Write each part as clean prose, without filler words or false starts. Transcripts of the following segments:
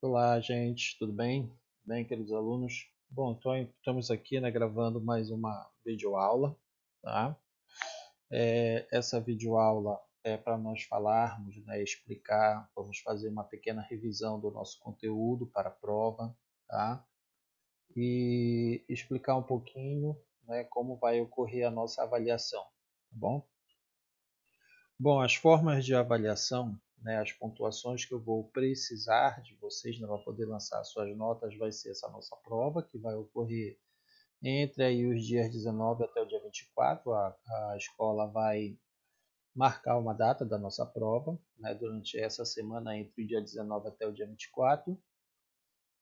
Olá, gente, tudo bem? Bem, queridos alunos? Bom, então estamos aqui, né, gravando mais uma videoaula, tá? Essa videoaula é para nós falarmos, né, explicar, vamos fazer uma pequena revisão do nosso conteúdo para a prova, tá? E explicar um pouquinho, né, como vai ocorrer a nossa avaliação, tá bom? Bom, as formas de avaliação, né, as pontuações que eu vou precisar de vocês, né, para poder lançar suas notas, vai ser essa nossa prova, que vai ocorrer entre aí os dias 19 até o dia 24. A escola vai marcar uma data da nossa prova, né, durante essa semana, entre o dia 19 até o dia 24.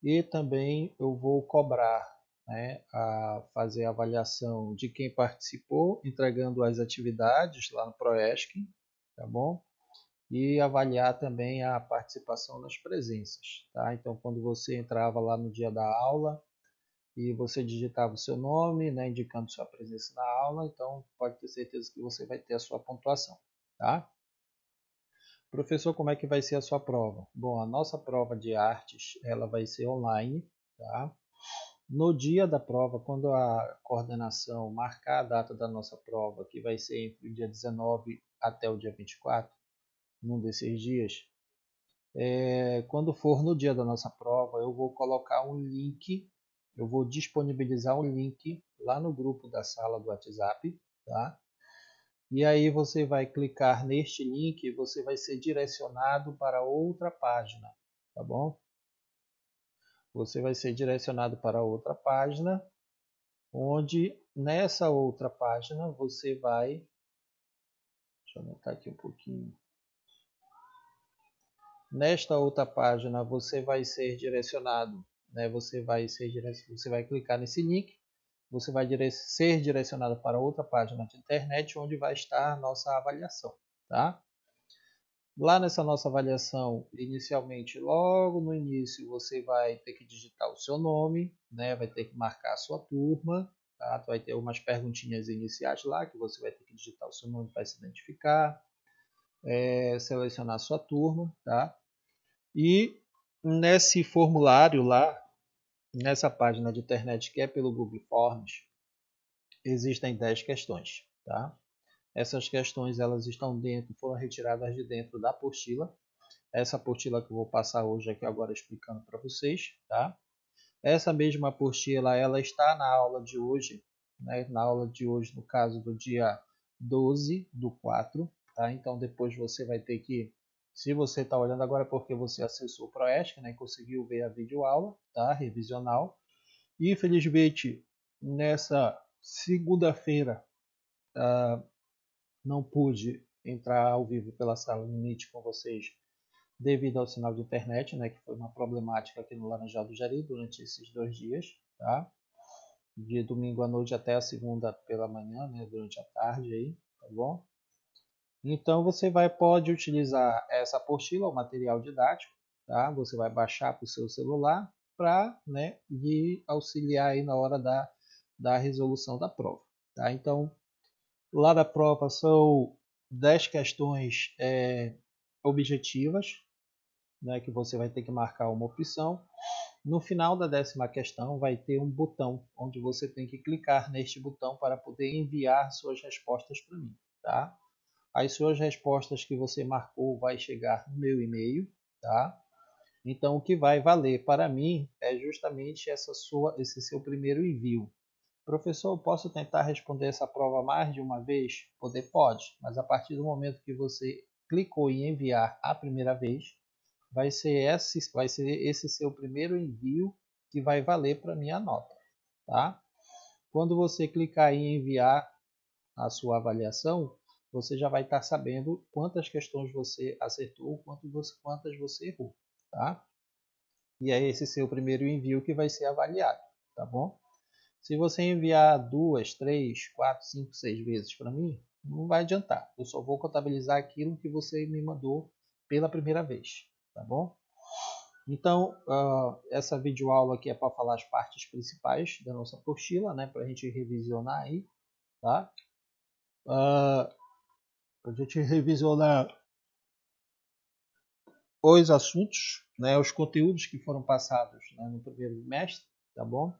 E também eu vou cobrar, né, a fazer a avaliação de quem participou, entregando as atividades lá no Proesc, tá bom? E avaliar também a participação nas presenças, tá? Então, quando você entrava lá no dia da aula e você digitava o seu nome, né, indicando sua presença na aula, então pode ter certeza que você vai ter a sua pontuação, tá? Professor, como é que vai ser a sua prova? Bom, a nossa prova de artes, ela vai ser online, tá? No dia da prova, quando a coordenação marcar a data da nossa prova, que vai ser entre o dia 19 até o dia 24, num desses dias, quando for no dia da nossa prova, eu vou colocar um link, eu vou disponibilizar um link lá no grupo da sala do WhatsApp, tá? E aí você vai clicar neste link e você vai ser direcionado para outra página, tá bom? Você vai ser direcionado para outra página, onde nessa outra página você vai, deixa eu aumentar aqui um pouquinho. Nesta outra página você vai ser direcionado, né? Você vai clicar nesse link, você vai ser direcionado para outra página de internet onde vai estar a nossa avaliação, tá? Lá nessa nossa avaliação, inicialmente, logo no início, você vai ter que digitar o seu nome, né? Vai ter que marcar a sua turma, tá? Vai ter umas perguntinhas iniciais lá que você vai ter que digitar o seu nome para se identificar, selecionar a sua turma, tá? E nesse formulário lá, nessa página de internet que é pelo Google Forms, existem 10 questões, tá? Essas questões elas estão dentro, foram retiradas de dentro da apostila. Essa apostila que eu vou passar hoje aqui agora explicando para vocês, tá? Essa mesma apostila ela está na aula de hoje, né? Na aula de hoje, no caso do dia 12 do 4, tá? Então depois você vai ter que, se você está olhando agora é porque você acessou o Proesc, né? E conseguiu ver a videoaula, tá? Revisional. E infelizmente nessa segunda-feira não pude entrar ao vivo pela sala do Meet com vocês devido ao sinal de internet, né, que foi uma problemática aqui no Laranjal do Jari durante esses 2 dias, tá? De domingo à noite até a segunda pela manhã, né, durante a tarde aí, tá bom? Então você pode utilizar essa apostila, o material didático, tá? Você vai baixar para o seu celular para, né, lhe auxiliar aí na hora da resolução da prova, tá? Então, lá da prova são 10 questões objetivas, né, que você vai ter que marcar uma opção. No final da 10ª questão vai ter um botão onde você tem que clicar neste botão para poder enviar suas respostas para mim, tá? As suas respostas que você marcou vai chegar no meu e-mail, tá? Então o que vai valer para mim é justamente esse seu primeiro envio. Professor, eu posso tentar responder essa prova mais de uma vez? Poder pode, mas a partir do momento que você clicou em enviar a primeira vez, vai ser esse seu primeiro envio que vai valer para minha nota, tá? Quando você clicar em enviar a sua avaliação, você já vai estar sabendo quantas questões você acertou, quantas você errou, tá? E é esse seu primeiro envio que vai ser avaliado, tá bom? Se você enviar 2, 3, 4, 5, 6 vezes para mim, não vai adiantar. Eu só vou contabilizar aquilo que você me mandou pela primeira vez, tá bom? Então, essa videoaula aqui é para falar as partes principais da nossa apostila, né? Para a gente revisionar aí, tá? Para a gente revisionar os assuntos, né, os conteúdos que foram passados, né, no primeiro bimestre, tá bom?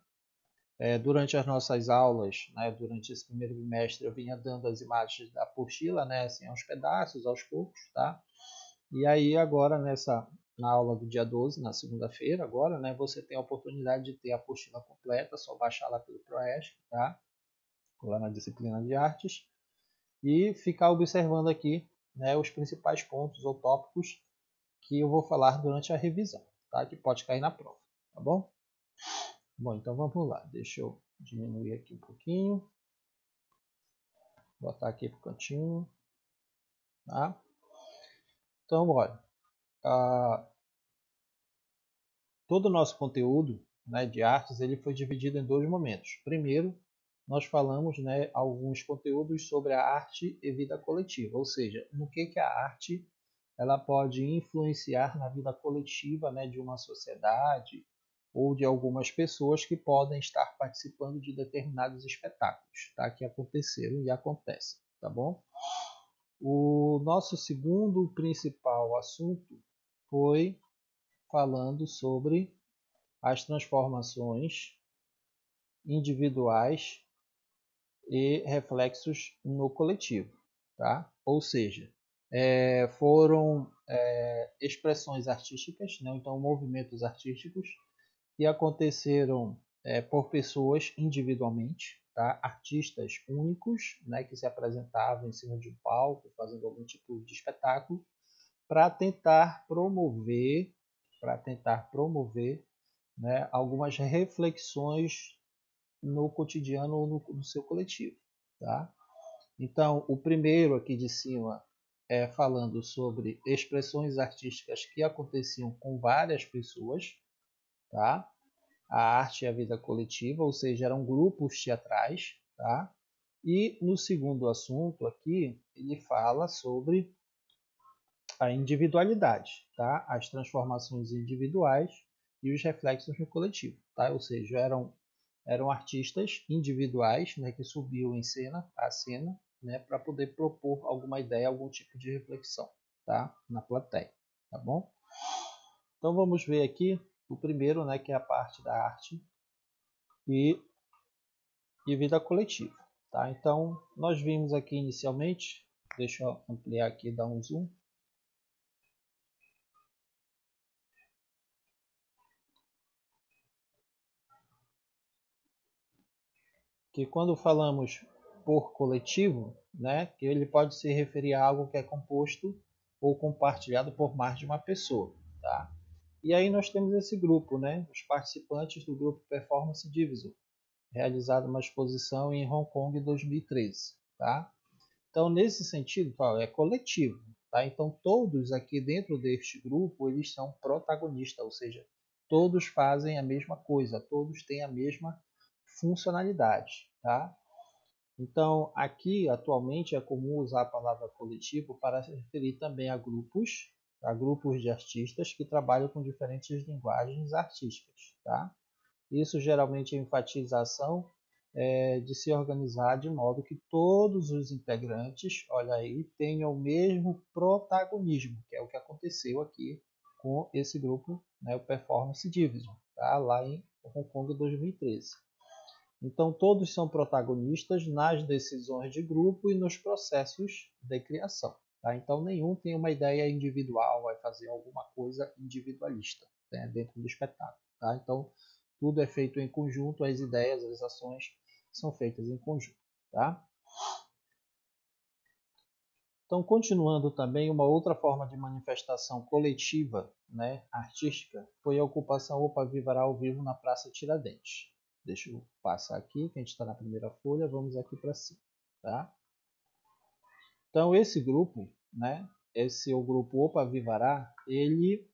Durante as nossas aulas, né, durante esse primeiro bimestre, eu vinha dando as imagens da apostila, né, assim, aos pedaços, aos poucos, tá? E aí agora na aula do dia 12, na segunda-feira, agora, né, você tem a oportunidade de ter a apostila completa, só baixar lá pelo Proesc, tá? Lá na disciplina de artes, e ficar observando aqui, né, os principais pontos ou tópicos que eu vou falar durante a revisão, tá? Que pode cair na prova, tá bom? Bom, então vamos lá. Deixa eu diminuir aqui um pouquinho. Botar aqui para o cantinho, tá? Então, olha, todo o nosso conteúdo, né, de artes ele foi dividido em dois momentos. Primeiro, nós falamos, né, alguns conteúdos sobre a arte e vida coletiva, ou seja, no que a arte ela pode influenciar na vida coletiva, né, de uma sociedade ou de algumas pessoas que podem estar participando de determinados espetáculos, tá, que aconteceram e acontecem, tá bom? O nosso segundo principal assunto foi falando sobre as transformações individuais e reflexos no coletivo, tá? Ou seja, foram expressões artísticas, né? Então movimentos artísticos que aconteceram por pessoas individualmente, tá? Artistas únicos, né? Que se apresentavam em cima de um palco, fazendo algum tipo de espetáculo, para tentar promover, né, algumas reflexões no cotidiano ou no seu coletivo, tá? Então, o primeiro aqui de cima é falando sobre expressões artísticas que aconteciam com várias pessoas, tá? A arte e a vida coletiva, ou seja, eram grupos teatrais, tá? E no segundo assunto aqui, ele fala sobre a individualidade, tá? As transformações individuais e os reflexos no coletivo, tá? Ou seja, eram artistas individuais, né, que subiam em cena, a cena, né, para poder propor alguma ideia, algum tipo de reflexão, tá? Na plateia, tá bom? Então vamos ver aqui o primeiro, né, que é a parte da arte e, e vida coletiva, tá? Então nós vimos aqui inicialmente, deixa eu ampliar aqui, dar um zoom. Que quando falamos por coletivo, né, que ele pode se referir a algo que é composto ou compartilhado por mais de uma pessoa, tá? E aí nós temos esse grupo, né, os participantes do grupo Performance Division, realizado uma exposição em Hong Kong em 2013, tá? Então nesse sentido, é coletivo, tá? Então todos aqui dentro deste grupo eles são protagonistas, ou seja, todos fazem a mesma coisa, todos têm a mesma funcionalidade, tá? Então, aqui atualmente é comum usar a palavra coletivo para se referir também a grupos de artistas que trabalham com diferentes linguagens artísticas, tá? Isso geralmente enfatiza a ação de se organizar de modo que todos os integrantes, olha aí, tenham o mesmo protagonismo, que é o que aconteceu aqui com esse grupo, né, o Performance Division, tá? Lá em Hong Kong 2013. Então, todos são protagonistas nas decisões de grupo e nos processos de criação. Tá? Então, nenhum tem uma ideia individual, vai fazer alguma coisa individualista, né, dentro do espetáculo. Tá? Então, tudo é feito em conjunto, as ideias, as ações são feitas em conjunto. Tá? Então, continuando também, uma outra forma de manifestação coletiva, né, artística, foi a ocupação Opa Vivará ao vivo na Praça Tiradentes. Deixa eu passar aqui, que a gente está na primeira folha, vamos aqui para cima. Tá? Então, esse grupo, né, esse é o grupo Opa Vivará, ele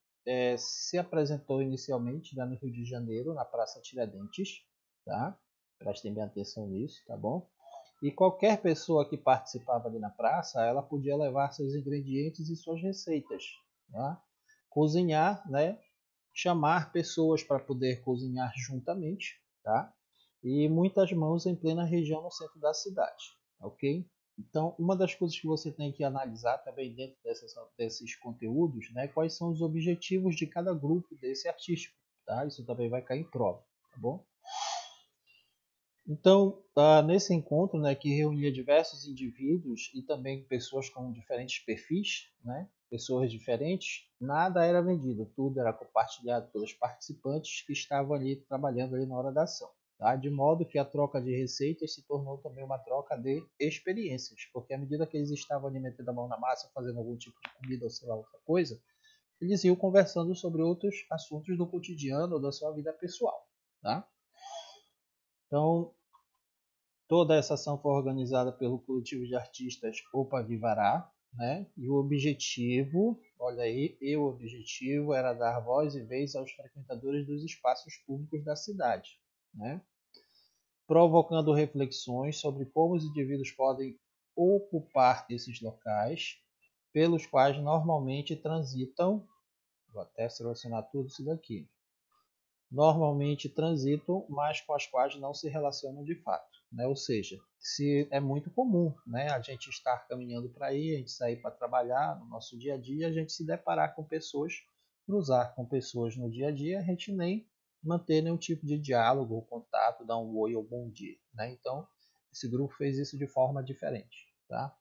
se apresentou inicialmente, né, no Rio de Janeiro, na Praça Tiradentes. Tá? Prestem bem atenção nisso, tá bom? E qualquer pessoa que participava ali na praça, ela podia levar seus ingredientes e suas receitas, tá? Cozinhar, né? Chamar pessoas para poder cozinhar juntamente, tá? E muitas mãos em plena região no centro da cidade, ok? Então, uma das coisas que você tem que analisar também dentro desses conteúdos, né, quais são os objetivos de cada grupo desse artístico, tá? Isso também vai cair em prova, tá bom? Então, nesse encontro, né, que reunia diversos indivíduos e também pessoas com diferentes perfis, né, pessoas diferentes, nada era vendido, tudo era compartilhado pelos participantes que estavam ali trabalhando ali na hora da ação. Tá? De modo que a troca de receitas se tornou também uma troca de experiências, porque à medida que eles estavam ali metendo a mão na massa, fazendo algum tipo de comida ou sei lá outra coisa, eles iam conversando sobre outros assuntos do cotidiano ou da sua vida pessoal. Tá? Então, toda essa ação foi organizada pelo coletivo de artistas Opa Vivará, né? E o objetivo, olha aí, o objetivo era dar voz e vez aos frequentadores dos espaços públicos da cidade, né? Provocando reflexões sobre como os indivíduos podem ocupar esses locais pelos quais normalmente transitam, vou até selecionar tudo isso daqui, normalmente transitam, mas com as quais não se relacionam de fato. Né? Ou seja, se é muito comum, né, a gente estar caminhando para aí, a gente sair para trabalhar no nosso dia a dia, a gente se deparar com pessoas, cruzar com pessoas no dia a dia, a gente nem manter nenhum tipo de diálogo ou contato, dar um oi ou bom dia. Né? Então, esse grupo fez isso de forma diferente. Tá?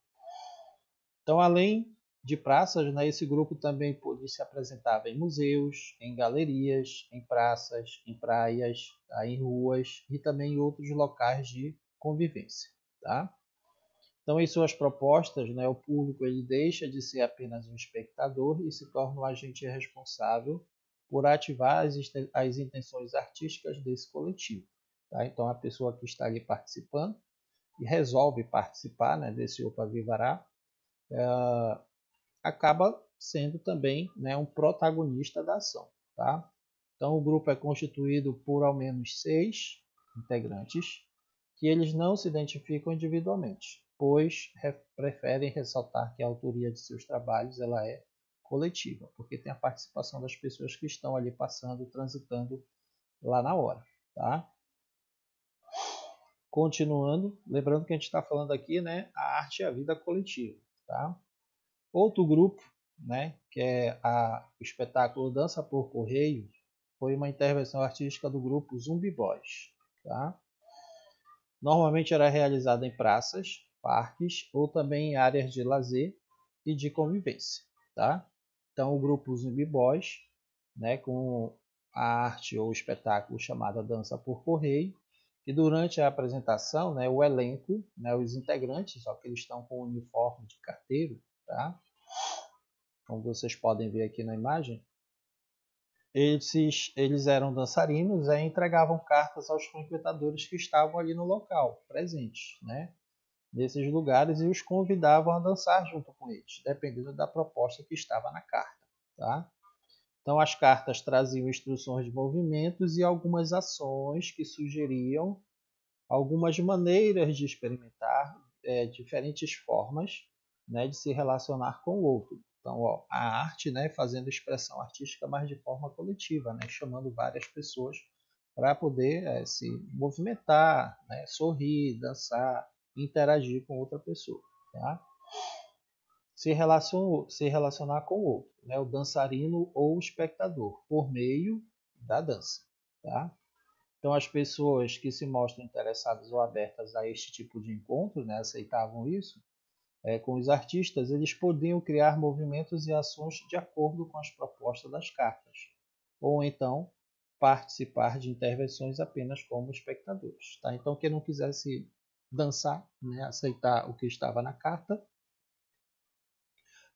Então, além de praças, né, esse grupo também se apresentava em museus, em galerias, em praças, em praias, tá, em ruas e também em outros locais de convivência. Tá? Então, em suas propostas, né, o público ele deixa de ser apenas um espectador e se torna um agente responsável por ativar as intenções artísticas desse coletivo. Tá? Então, a pessoa que está ali participando e resolve participar, né, desse Opa Vivará, acaba sendo também, né, um protagonista da ação. Tá? Então, o grupo é constituído por ao menos 6 integrantes que eles não se identificam individualmente, pois preferem ressaltar que a autoria de seus trabalhos ela é coletiva, porque tem a participação das pessoas que estão ali passando, transitando lá na hora. Tá? Continuando, lembrando que a gente está falando aqui, né, a arte e a vida coletiva. Tá? Outro grupo, né, que é o espetáculo Dança por Correio, foi uma intervenção artística do grupo Zumbi Boys. Tá? Normalmente era realizada em praças, parques ou também em áreas de lazer e de convivência. Tá? Então o grupo Zumbi Boys, né, com a arte ou espetáculo chamada Dança por Correio, e durante a apresentação, né, o elenco, né, os integrantes, só que eles estão com o uniforme de carteiro, tá? Como vocês podem ver aqui na imagem, eles eram dançarinos e entregavam cartas aos frequentadores que estavam ali no local, presentes, né, nesses lugares, e os convidavam a dançar junto com eles, dependendo da proposta que estava na carta. Tá? Então, as cartas traziam instruções de movimentos e algumas ações que sugeriam algumas maneiras de experimentar diferentes formas, né, de se relacionar com o outro. Então, ó, a arte, né, fazendo expressão artística, mas de forma coletiva, né, chamando várias pessoas para poder se movimentar, né, sorrir, dançar, interagir com outra pessoa. Tá? Se relacionar com o outro, né, o dançarino ou o espectador, por meio da dança. Tá? Então, as pessoas que se mostram interessadas ou abertas a este tipo de encontro, né, aceitavam isso, com os artistas, eles podiam criar movimentos e ações de acordo com as propostas das cartas, ou então participar de intervenções apenas como espectadores. Tá? Então, quem não quisesse dançar, né, aceitar o que estava na carta,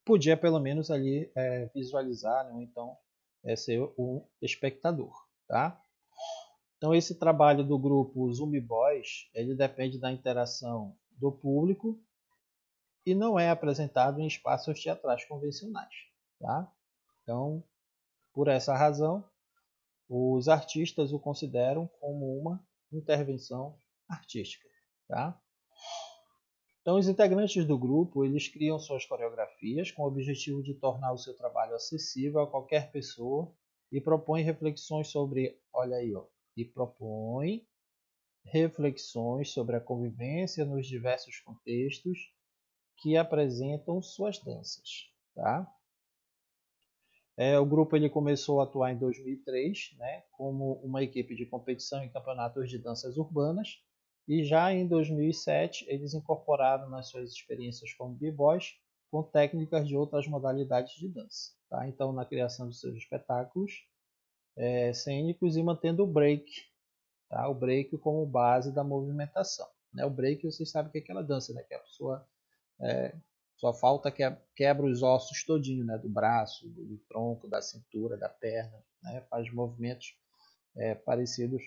podia pelo menos ali visualizar, né, ou então ser um espectador. Tá? Então, esse trabalho do grupo Zumbi Boys, ele depende da interação do público e não é apresentado em espaços teatrais convencionais. Tá? Então, por essa razão, os artistas o consideram como uma intervenção artística. Tá? Então, os integrantes do grupo, eles criam suas coreografias com o objetivo de tornar o seu trabalho acessível a qualquer pessoa e propõem reflexões sobre, olha aí, ó, e propõe reflexões sobre a convivência nos diversos contextos que apresentam suas danças. Tá? O grupo ele começou a atuar em 2003, né, como uma equipe de competição em campeonatos de danças urbanas, e já em 2007 eles incorporaram nas suas experiências como b-boys com técnicas de outras modalidades de dança. Tá? Então, na criação de seus espetáculos cênicos e mantendo o break, tá? O break como base da movimentação. Né? O break, vocês sabem que é aquela dança, né, que a pessoa só falta que quebra os ossos todinho, né, do braço, do tronco, da cintura, da perna, né, faz movimentos parecidos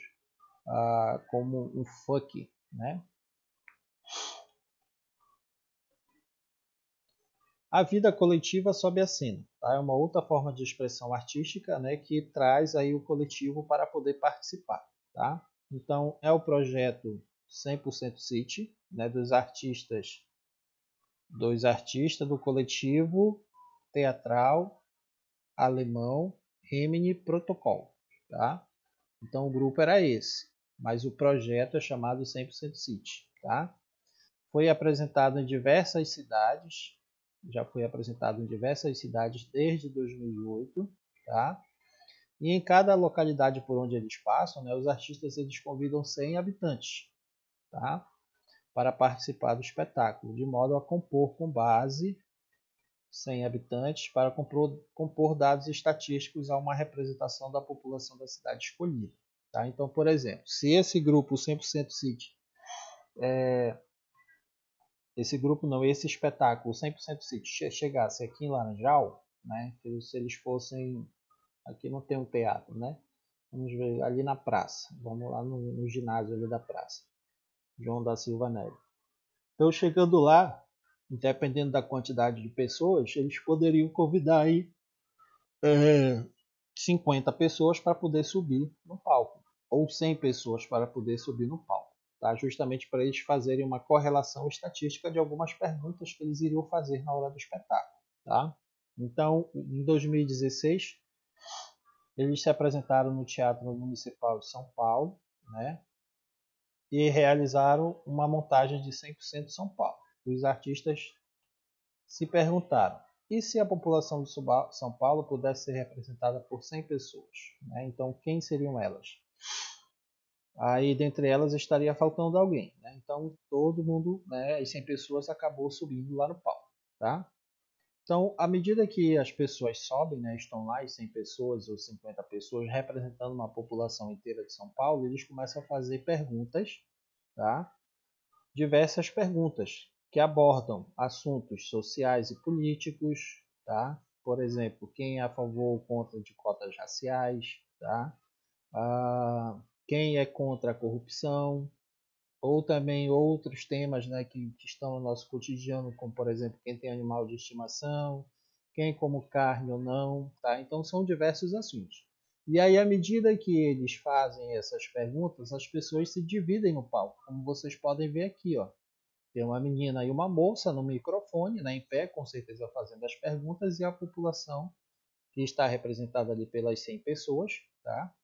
como um funk, né? A vida coletiva sob a cena, tá? É uma outra forma de expressão artística, né, que traz aí o coletivo para poder participar, tá? Então é o projeto 100% City, né, dos artistas do coletivo teatral alemão Rimini Protocol, tá? Então o grupo era esse, mas o projeto é chamado 100% City, tá? Foi apresentado em diversas cidades, já foi apresentado em diversas cidades desde 2008, tá? E em cada localidade por onde eles passam, né, os artistas eles convidam 100 habitantes, tá? Para participar do espetáculo, de modo a compor com base 100 habitantes para compor dados estatísticos a uma representação da população da cidade escolhida. Tá? Então, por exemplo, se esse grupo 100% City, esse espetáculo 100% City chegasse aqui em Laranjal, né, se eles fossem, aqui não tem um teatro, né? Vamos ver ali na praça, vamos lá no ginásio ali da praça, João da Silva Neves. Então, chegando lá, dependendo da quantidade de pessoas, eles poderiam convidar aí 50 pessoas para poder subir no palco, ou 100 pessoas para poder subir no palco, tá? Justamente para eles fazerem uma correlação estatística de algumas perguntas que eles iriam fazer na hora do espetáculo. Tá? Então, em 2016, eles se apresentaram no Teatro Municipal de São Paulo, né? E realizaram uma montagem de 100% São Paulo. Os artistas se perguntaram: e se a população de São Paulo pudesse ser representada por 100 pessoas? Né? Então, quem seriam elas? Aí, dentre elas, estaria faltando alguém. Né? Então, todo mundo, né, as 100 pessoas, acabou subindo lá no palco. Tá? Então, à medida que as pessoas sobem, né, estão lá, as 100 pessoas ou 50 pessoas, representando uma população inteira de São Paulo, eles começam a fazer perguntas, tá? Diversas perguntas que abordam assuntos sociais e políticos, tá? Por exemplo, quem é a favor ou contra de cotas raciais, tá? Quem é contra a corrupção, ou também outros temas, né, que estão no nosso cotidiano, como por exemplo, quem tem animal de estimação, quem come carne ou não, tá? Então são diversos assuntos. E aí, à medida que eles fazem essas perguntas, as pessoas se dividem no palco, como vocês podem ver aqui, ó. Tem uma menina e uma moça no microfone, né, em pé, com certeza fazendo as perguntas, e a população que está representada ali pelas 100 pessoas, tá?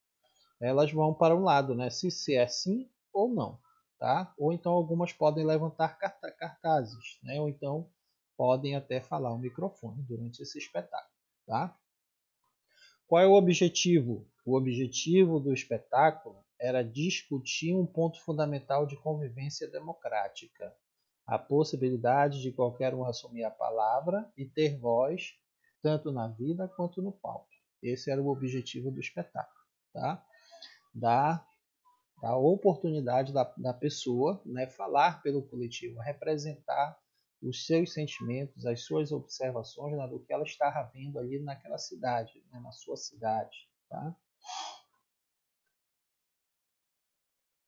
Elas vão para um lado, né, se é sim ou não, tá? Ou então algumas podem levantar cartazes, né, ou então podem até falar ao microfone durante esse espetáculo, tá? Qual é o objetivo? O objetivo do espetáculo era discutir um ponto fundamental de convivência democrática, a possibilidade de qualquer um assumir a palavra e ter voz, tanto na vida quanto no palco. Esse era o objetivo do espetáculo, tá? Dar a oportunidade da pessoa, né, falar pelo coletivo, representar os seus sentimentos, as suas observações, né, do que ela estava vendo ali naquela cidade, né, na sua cidade. Tá?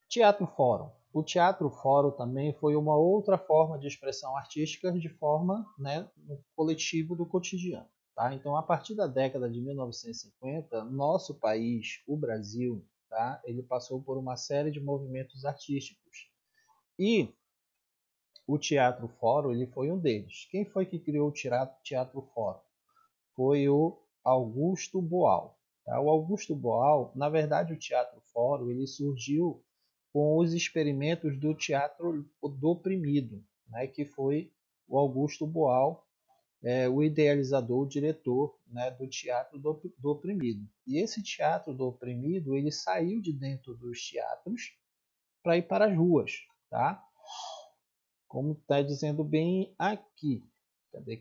Teatro Fórum. O Teatro Fórum também foi uma outra forma de expressão artística de forma, né, no coletivo do cotidiano. Tá? Então, a partir da década de 1950, nosso país, o Brasil, tá, ele passou por uma série de movimentos artísticos. E o Teatro Fórum ele foi um deles. Quem foi que criou o Teatro Fórum? Foi o Augusto Boal. Tá? O Augusto Boal, na verdade, o Teatro Fórum ele surgiu com os experimentos do teatro do oprimido, né, que foi o Augusto Boal, o idealizador, o diretor, né, do Teatro do Oprimido. E esse Teatro do Oprimido, ele saiu de dentro dos teatros para ir para as ruas, tá? Como está dizendo bem aqui. Cadê?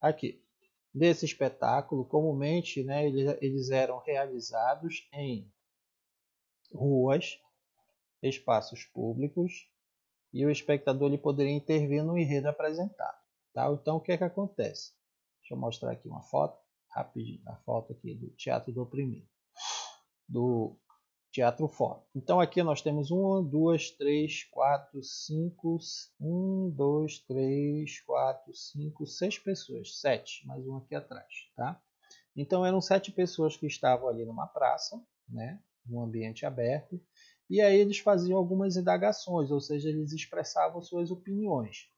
Aqui. Desse espetáculo, comumente, né, eles eram realizados em ruas, espaços públicos, e o espectador ele poderia intervir no enredo apresentado. Tá? Então, o que é que acontece? Deixa eu mostrar aqui uma foto, rapidinho, a foto aqui do Teatro do Oprimido, do Teatro Fórum. Então, aqui nós temos 1, 2, 3, 4, 5, 1, 2, 3, 4, 5, 6 pessoas, 7, mais um aqui atrás, tá? Então, eram 7 pessoas que estavam ali numa praça, né, num ambiente aberto, e aí eles faziam algumas indagações, ou seja, eles expressavam suas opiniões.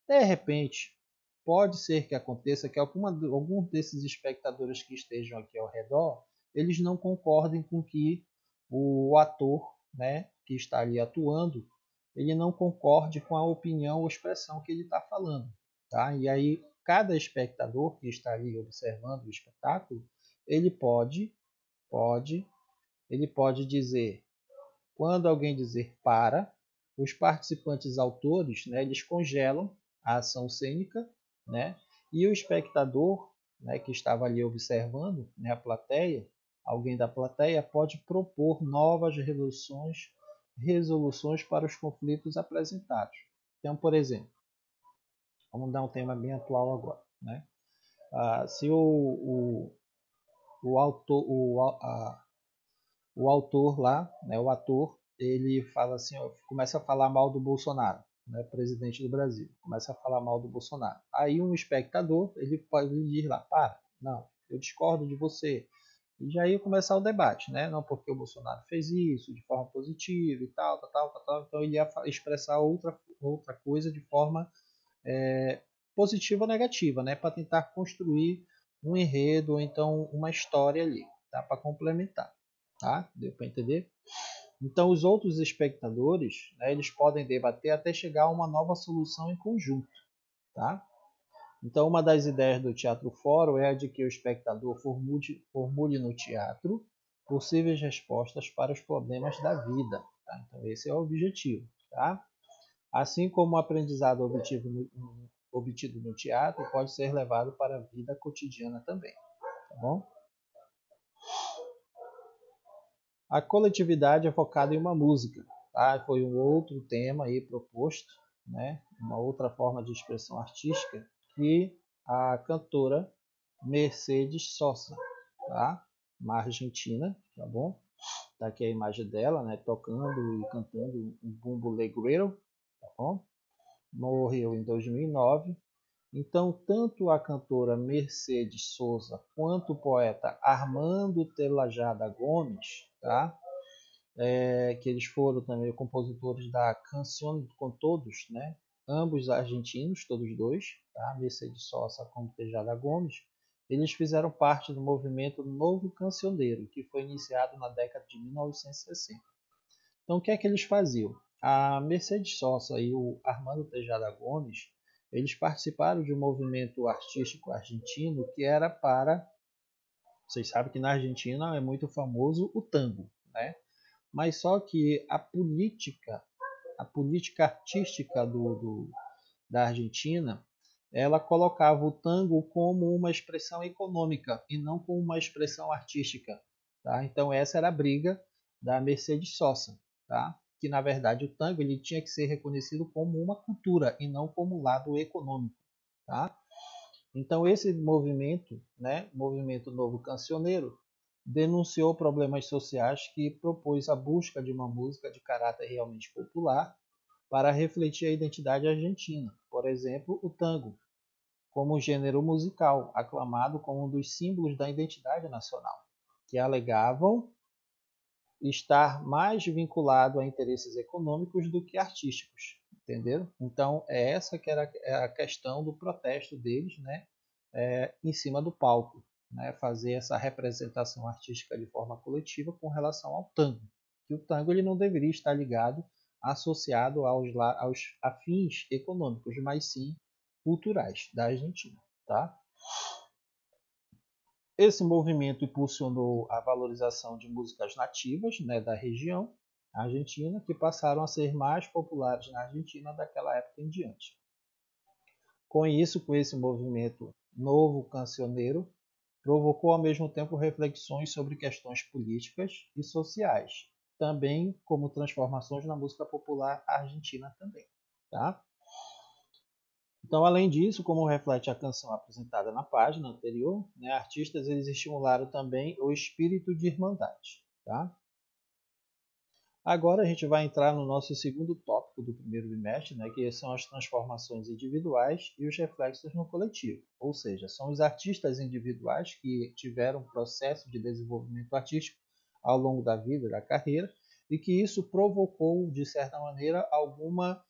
De repente, pode ser que aconteça que algum desses espectadores que estejam aqui ao redor, eles não concordem com que o ator, né, que está ali atuando, ele não concorde com a opinião ou expressão que ele está falando. Tá? E aí, cada espectador que está ali observando o espetáculo, pode, ele pode dizer, quando alguém dizer para, os participantes autores, né, eles congelam a ação cênica, né, e o espectador, né, que estava ali observando, né, a plateia, alguém da plateia pode propor novas resoluções para os conflitos apresentados. Então, por exemplo, vamos dar um tema bem atual agora, né? Se o autor, o autor lá, né, o ator, ele fala assim, ó, começa a falar mal do Bolsonaro, né, presidente do Brasil, começa a falar mal do Bolsonaro. Aí um espectador, ele pode dizer lá, para, não, eu discordo de você. E já ia começar o debate, né? Não porque o Bolsonaro fez isso de forma positiva e tal. Então ele ia expressar outra coisa de forma positiva ou negativa, né? Para tentar construir um enredo ou então uma história ali, tá? Para complementar, tá? Deu para entender? Então os outros espectadores, né, eles podem debater até chegar a uma nova solução em conjunto, tá? Então uma das ideias do Teatro Fórum é a de que o espectador formule no teatro possíveis respostas para os problemas da vida, tá? Então esse é o objetivo, tá? Assim como o aprendizado obtido no teatro pode ser levado para a vida cotidiana também, tá bom? A coletividade é focada em uma música, tá? Foi um outro tema aí proposto, né? Uma outra forma de expressão artística que a cantora Mercedes Sosa, tá? Uma argentina, tá bom? Tá aqui a imagem dela, né? Tocando e cantando um bumbo legreiro, tá bom? Morreu em 2009. Então, tanto a cantora Mercedes Sosa quanto o poeta Armando Telajada Gomes, tá? Que eles foram também compositores da Canção com Todos, né? Ambos argentinos, todos dois, tá? Mercedes Sosa como Telajada Gomes, eles fizeram parte do movimento Novo Cancioneiro, que foi iniciado na década de 1960. Então, o que é que eles faziam? A Mercedes Sosa e o Armando Tejada Gomes, eles participaram de um movimento artístico argentino que era para... Vocês sabem que na Argentina é muito famoso o tango, né? Mas só que a política artística da Argentina, ela colocava o tango como uma expressão econômica e não como uma expressão artística. Tá? Então essa era a briga da Mercedes Sosa, tá? Que na verdade o tango ele tinha que ser reconhecido como uma cultura e não como lado econômico. Tá? Então esse movimento, né, movimento Novo Cancioneiro, denunciou problemas sociais que propôs a busca de uma música de caráter realmente popular para refletir a identidade argentina, por exemplo, o tango, como gênero musical, aclamado como um dos símbolos da identidade nacional, que alegavam estar mais vinculado a interesses econômicos do que artísticos, entenderam? Então, essa que era a questão do protesto deles, né, em cima do palco, né, fazer essa representação artística de forma coletiva com relação ao tango. Que o tango ele não deveria estar ligado, associado aos afins econômicos, mas sim culturais da Argentina. Tá? Esse movimento impulsionou a valorização de músicas nativas, né, da região argentina, que passaram a ser mais populares na Argentina daquela época em diante. Com isso, com esse movimento novo cancioneiro, provocou ao mesmo tempo reflexões sobre questões políticas e sociais, também como transformações na música popular argentina também. Tá? Então, além disso, como reflete a canção apresentada na página anterior, né, artistas eles estimularam também o espírito de irmandade. Tá? Agora a gente vai entrar no nosso segundo tópico do primeiro bimestre, né, que são as transformações individuais e os reflexos no coletivo. Ou seja, são os artistas individuais que tiveram um processo de desenvolvimento artístico ao longo da vida, da carreira, e que isso provocou, de certa maneira, alguma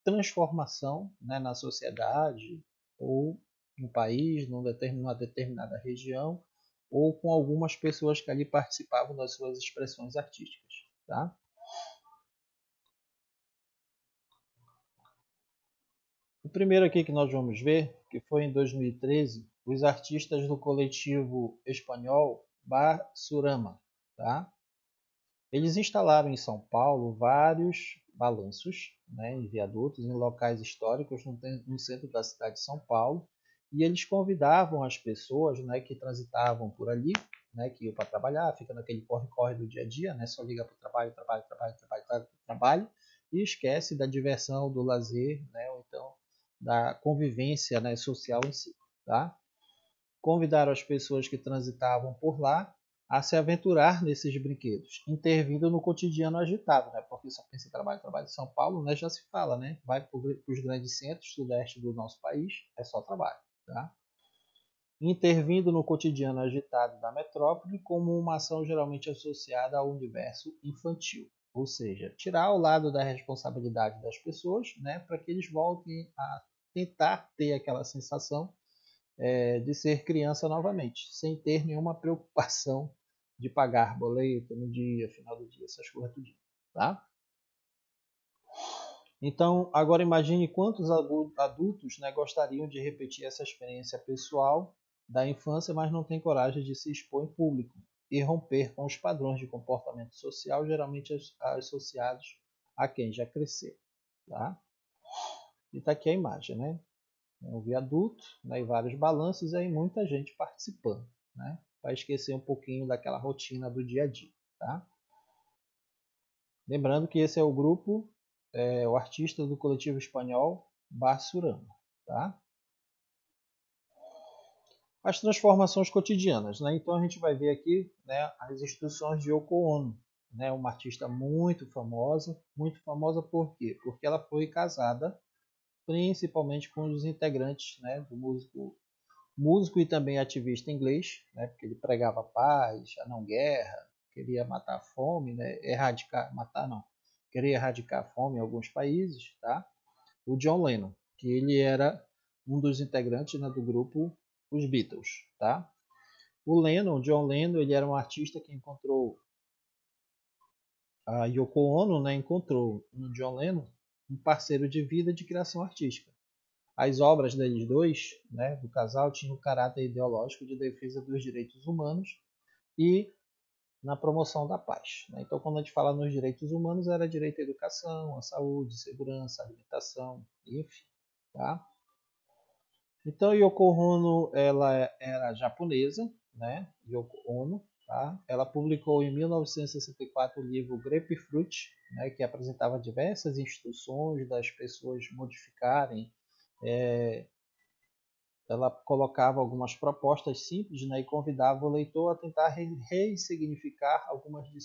transformação, né, na sociedade ou no país, numa determinada região, ou com algumas pessoas que ali participavam das suas expressões artísticas. Tá? O primeiro aqui que nós vamos ver, que foi em 2013, os artistas do coletivo espanhol Bar Surama. Tá? Eles instalaram em São Paulo vários balanços, né, em viadutos, em locais históricos no centro da cidade de São Paulo, e eles convidavam as pessoas, né, que transitavam por ali, né, que iam para trabalhar, fica naquele corre-corre do dia a dia, né, só liga para o trabalho, trabalho, trabalho, trabalho, trabalho, e esquece da diversão, do lazer, né, ou então da convivência, né, social em si. Tá? Convidaram as pessoas que transitavam por lá a se aventurar nesses brinquedos, intervindo no cotidiano agitado, né? Porque só pensa em trabalho, trabalho em São Paulo, né? Já se fala, né? Vai para os grandes centros sudeste do nosso país, é só trabalho, tá? Intervindo no cotidiano agitado da metrópole como uma ação geralmente associada ao universo infantil, ou seja, tirar o lado da responsabilidade das pessoas, né? Para que eles voltem a tentar ter aquela sensação de ser criança novamente, sem ter nenhuma preocupação de pagar boleto no dia, final do dia, essas coisas tudo. Tá? Então, agora imagine quantos adultos, né, gostariam de repetir essa experiência pessoal da infância, mas não têm coragem de se expor em público e romper com os padrões de comportamento social geralmente associados a quem já cresceu. Tá? E está aqui a imagem, né? Um viaduto, né, e vários balanços, e aí muita gente participando, né, para esquecer um pouquinho daquela rotina do dia a dia. Tá? Lembrando que esse é o grupo, o artista do coletivo espanhol Barsurama. Tá? As transformações cotidianas. Né? Então a gente vai ver aqui, né, as instruções de Yoko Ono, né, uma artista muito famosa por quê? Porque ela foi casada principalmente com os integrantes, né, do músico e também ativista inglês, né, porque ele pregava paz, a não guerra, queria matar a fome, né, queria erradicar a fome em alguns países, tá? O John Lennon, que ele era um dos integrantes, né, do grupo Os Beatles, tá? John Lennon, ele era um artista que encontrou a Yoko Ono, né, encontrou no John Lennon um parceiro de vida de criação artística. As obras deles dois, né, do casal, tinham um caráter ideológico de defesa dos direitos humanos e na promoção da paz. Né? Então, quando a gente fala nos direitos humanos, era direito à educação, à saúde, segurança, alimentação, enfim. Tá? Então, Yoko Ono, ela era japonesa, né? Yoko Ono, tá? Ela publicou em 1964 o livro Grapefruit, né? Que apresentava diversas instruções das pessoas modificarem ela colocava algumas propostas simples, né, e convidava o leitor a tentar ressignificar algumas de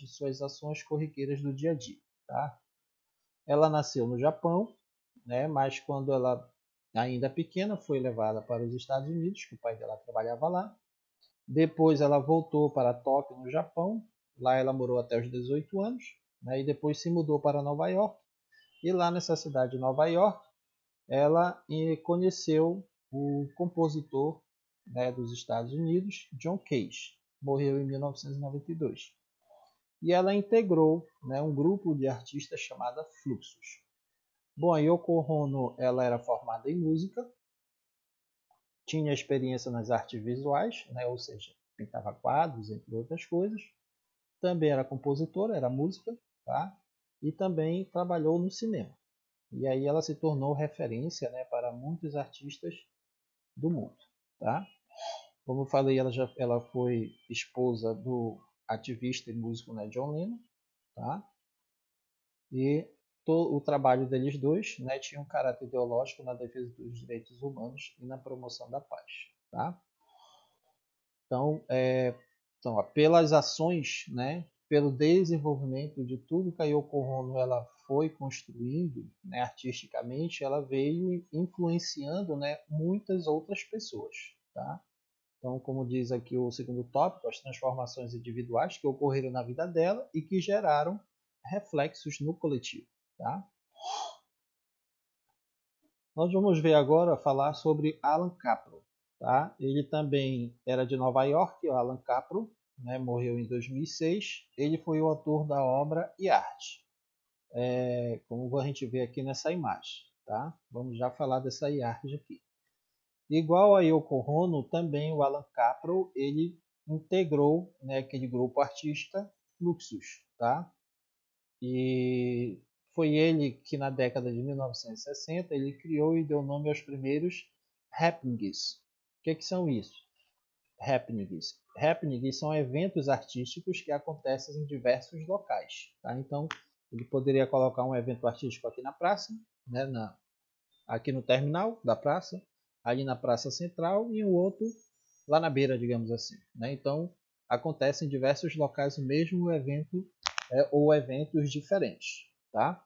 suas ações corriqueiras do dia a dia. Tá? Ela nasceu no Japão, né, mas quando ela ainda pequena foi levada para os Estados Unidos, que o pai dela trabalhava lá. Depois ela voltou para Tóquio, no Japão. Lá ela morou até os 18 anos, né, e depois se mudou para Nova York. E lá nessa cidade de Nova York, ela conheceu o compositor, né, dos Estados Unidos, John Cage, morreu em 1992. E ela integrou, né, um grupo de artistas chamado Fluxus. Bom, a Yoko Ono, ela era formada em música, tinha experiência nas artes visuais, né, ou seja, pintava quadros, entre outras coisas. Também era compositora, era música, tá? E também trabalhou no cinema. E aí ela se tornou referência, né, para muitos artistas do mundo, tá? Como eu falei, ela foi esposa do ativista e músico, né, John Lennon, tá? E o trabalho deles dois, né, tinha um caráter ideológico na defesa dos direitos humanos e na promoção da paz, tá? Então, pelas ações, né, pelo desenvolvimento de tudo que a Yoko Ono ela foi construindo, né, artisticamente, ela veio influenciando, né, muitas outras pessoas, tá? Então, como diz aqui o segundo tópico, as transformações individuais que ocorreram na vida dela e que geraram reflexos no coletivo, tá? Nós vamos ver agora falar sobre Alan Capro, tá? Ele também era de Nova York, o Alan Capro, né? Morreu em 2006. Ele foi o autor da obra e arte, como a gente vê aqui nessa imagem, tá? Vamos já falar dessa arte aqui. Igual a Yoko Ono, também o Alan Capro ele integrou, né, aquele grupo artista Fluxus, tá? E foi ele que na década de 1960 ele criou e deu nome aos primeiros happenings. O que são isso? Happenings. Happenings são eventos artísticos que acontecem em diversos locais. Tá? Então, ele poderia colocar um evento artístico aqui na praça, né, aqui no terminal da praça, ali na praça central e o outro lá na beira, digamos assim. Né? Então, acontece em diversos locais o mesmo evento ou eventos diferentes. Tá?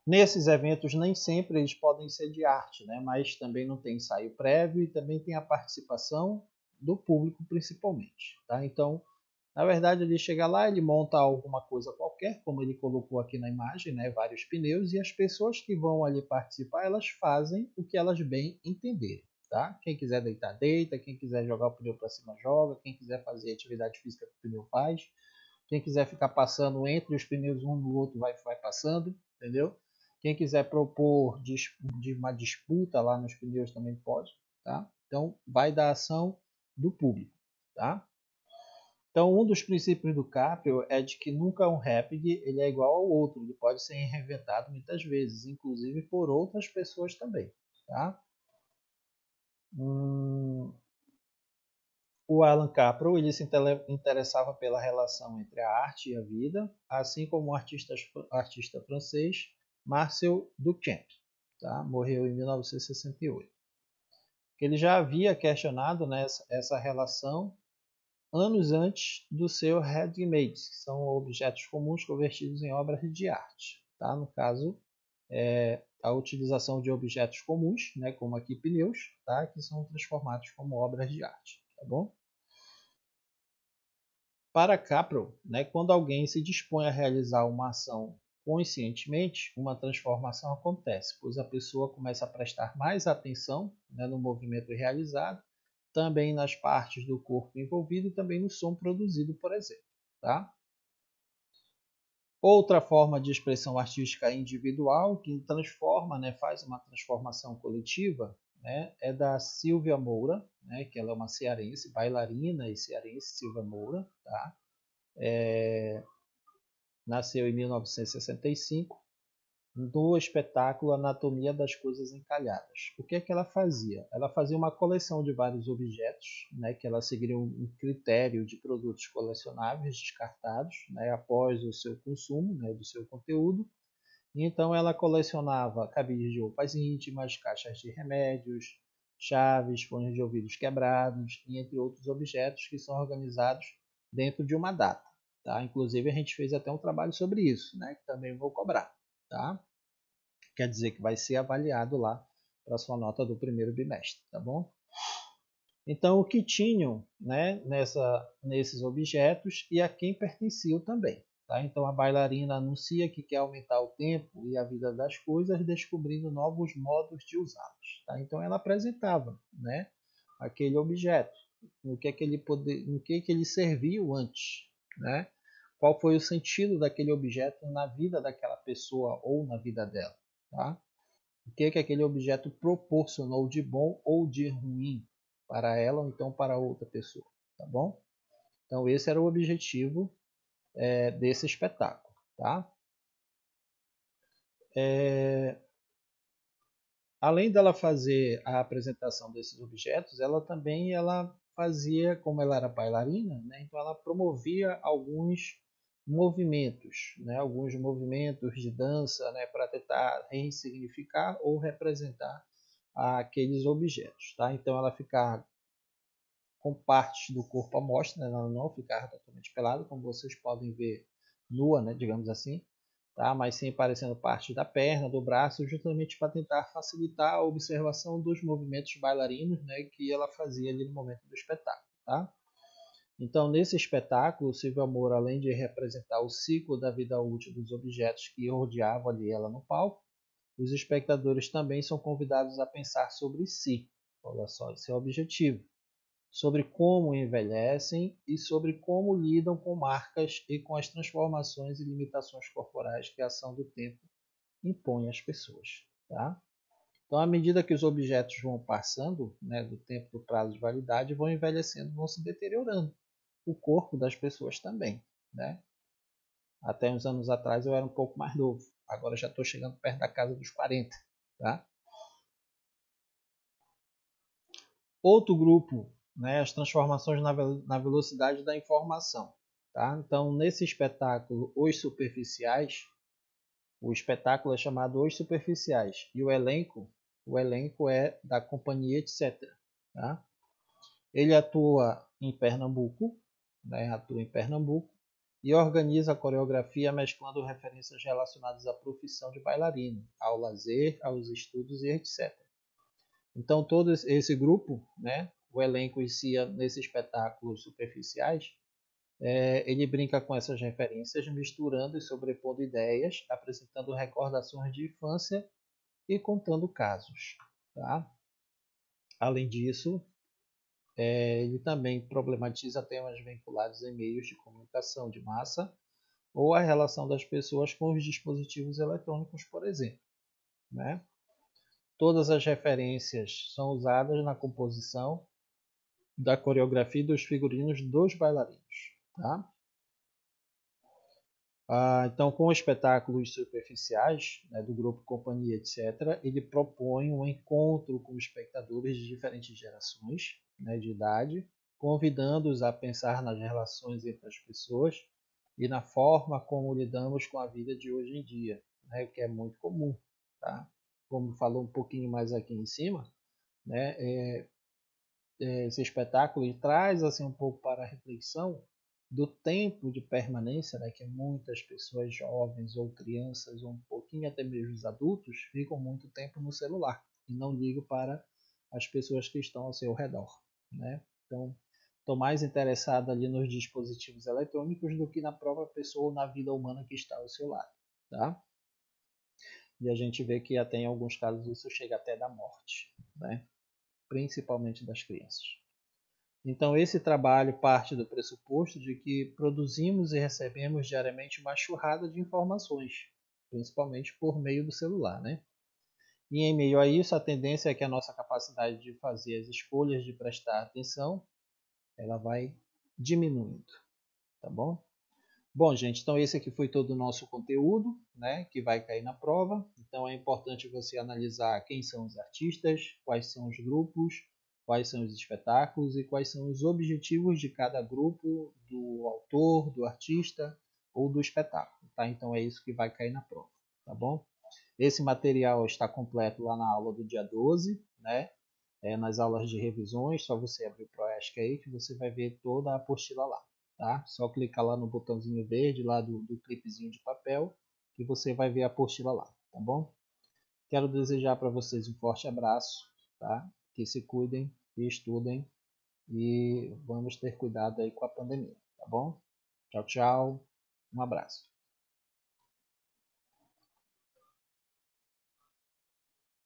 Nesses eventos nem sempre eles podem ser de arte, né? Mas também não tem ensaio prévio e também tem a participação do público principalmente. Tá? Então, na verdade, ele chega lá, ele monta alguma coisa qualquer, como ele colocou aqui na imagem, né? Vários pneus, e as pessoas que vão ali participar, elas fazem o que elas bem entenderem. Tá? Quem quiser deitar, deita, quem quiser jogar o pneu para cima, joga, quem quiser fazer atividade física que o pneu faz, quem quiser ficar passando entre os pneus um no outro vai passando, entendeu? Quem quiser propor de uma disputa lá nos pneus também pode, tá? Então, vai da ação do público, tá? Então, um dos princípios do Caprio é de que nunca um happening ele é igual ao outro, ele pode ser reinventado muitas vezes, inclusive por outras pessoas também, tá? O Alan Capro ele se interessava pela relação entre a arte e a vida, assim como o artista francês Marcel Duchamp, tá? Morreu em 1968. Ele já havia questionado, né, essa relação anos antes do seu ready-made, que são objetos comuns convertidos em obras de arte. Tá? No caso, a utilização de objetos comuns, né, como aqui pneus, tá? Que são transformados como obras de arte. Tá bom? Para Capro, né, quando alguém se dispõe a realizar uma ação conscientemente, uma transformação acontece, pois a pessoa começa a prestar mais atenção, né, no movimento realizado, também nas partes do corpo envolvido e também no som produzido, por exemplo. Tá? Outra forma de expressão artística individual que transforma, né, faz uma transformação coletiva, né, é da Silvia Moura, né, que ela é uma cearense, bailarina e cearense, Silvia Moura, tá? Nasceu em 1965 no espetáculo Anatomia das Coisas Encalhadas. O que é que ela fazia? Ela fazia uma coleção de vários objetos, né, que ela seguiria um critério de produtos colecionáveis descartados, né, após o seu consumo, né, do seu conteúdo. E então ela colecionava cabides de roupas íntimas, caixas de remédios, chaves, fones de ouvidos quebrados, e entre outros objetos que são organizados dentro de uma data. Tá? Inclusive a gente fez até um trabalho sobre isso, né, que também vou cobrar. Tá? Quer dizer que vai ser avaliado lá para a sua nota do primeiro bimestre, tá bom? Então, o que tinham, né, nesses objetos e a quem pertenciam também. Tá? Então a bailarina anuncia que quer aumentar o tempo e a vida das coisas, descobrindo novos modos de usá-los. Tá? Então ela apresentava, né, aquele objeto, no que ele serviu antes, né? Qual foi o sentido daquele objeto na vida daquela pessoa ou na vida dela. Tá? O que aquele objeto proporcionou de bom ou de ruim para ela ou então para outra pessoa. Tá bom? Então esse era o objetivo desse espetáculo. Tá? Além dela fazer a apresentação desses objetos, ela fazia, como ela era bailarina, né, então ela promovia alguns movimentos de dança, né, para tentar ressignificar ou representar aqueles objetos. Tá? Então ela ficava com partes do corpo à mostra, né, ela não ficava totalmente pelada, como vocês podem ver nua, né, digamos assim. Tá? Mas sim aparecendo parte da perna, do braço, justamente para tentar facilitar a observação dos movimentos bailarinos, né, que ela fazia ali no momento do espetáculo. Tá? Então, nesse espetáculo, Silvia Moura, além de representar o ciclo da vida útil dos objetos que rodeavam ali ela no palco, os espectadores também são convidados a pensar sobre si. Olha só, esse é o objetivo. Sobre como envelhecem e sobre como lidam com marcas e com as transformações e limitações corporais que a ação do tempo impõe às pessoas. Tá? Então, à medida que os objetos vão passando, né, do tempo do prazo de validade, vão envelhecendo, vão se deteriorando. O corpo das pessoas também. Né? Até uns anos atrás eu era um pouco mais novo. Agora já estou chegando perto da casa dos 40. Tá? Outro grupo, né, as transformações na velocidade da informação. Tá? Então, nesse espetáculo, o espetáculo é chamado Os Superficiais. E o elenco é da companhia, etc. Tá? Ele atua em Pernambuco e organiza a coreografia mesclando referências relacionadas à profissão de bailarino, ao lazer, aos estudos e etc. Então todo esse grupo, né, o elenco em si nesse espetáculo Superficiais, ele brinca com essas referências, misturando e sobrepondo ideias, apresentando recordações de infância e contando casos. Tá? Além disso, ele também problematiza temas vinculados em meios de comunicação de massa ou a relação das pessoas com os dispositivos eletrônicos, por exemplo. Né? Todas as referências são usadas na composição da coreografia e dos figurinos dos bailarinos. Tá? Então, com espetáculos superficiais, né, do grupo Companhia, etc., ele propõe um encontro com espectadores de diferentes gerações, né, de idade, convidando-os a pensar nas relações entre as pessoas e na forma como lidamos com a vida de hoje em dia, né, que é muito comum. Tá? Como falou um pouquinho mais aqui em cima, né, esse espetáculo traz assim um pouco para a reflexão do tempo de permanência, né, que muitas pessoas jovens ou crianças, ou um pouquinho até mesmo os adultos, ficam muito tempo no celular e não ligam para as pessoas que estão ao seu redor. Né? Então, estou mais interessado ali nos dispositivos eletrônicos do que na própria pessoa ou na vida humana que está ao seu lado. Tá? E a gente vê que até em alguns casos isso chega até da morte, né? Principalmente das crianças. Então, esse trabalho parte do pressuposto de que produzimos e recebemos diariamente uma enxurrada de informações, principalmente por meio do celular. Né? E em meio a isso, a tendência é que a nossa capacidade de fazer as escolhas, de prestar atenção, ela vai diminuindo. Tá bom? Bom, gente, então esse aqui foi todo o nosso conteúdo, né, que vai cair na prova. Então é importante você analisar quem são os artistas, quais são os grupos, quais são os espetáculos e quais são os objetivos de cada grupo, do autor, do artista ou do espetáculo. Tá? Então é isso que vai cair na prova. Tá bom? Esse material está completo lá na aula do dia 12, né? Nas aulas de revisões, só você abrir o ProESC aí que você vai ver toda a apostila lá. Tá? Só clicar lá no botãozinho verde lá do clipezinho de papel que você vai ver a apostila lá, tá bom? Quero desejar para vocês um forte abraço, tá? Que se cuidem e estudem e vamos ter cuidado aí com a pandemia, tá bom? Tchau, tchau. Um abraço.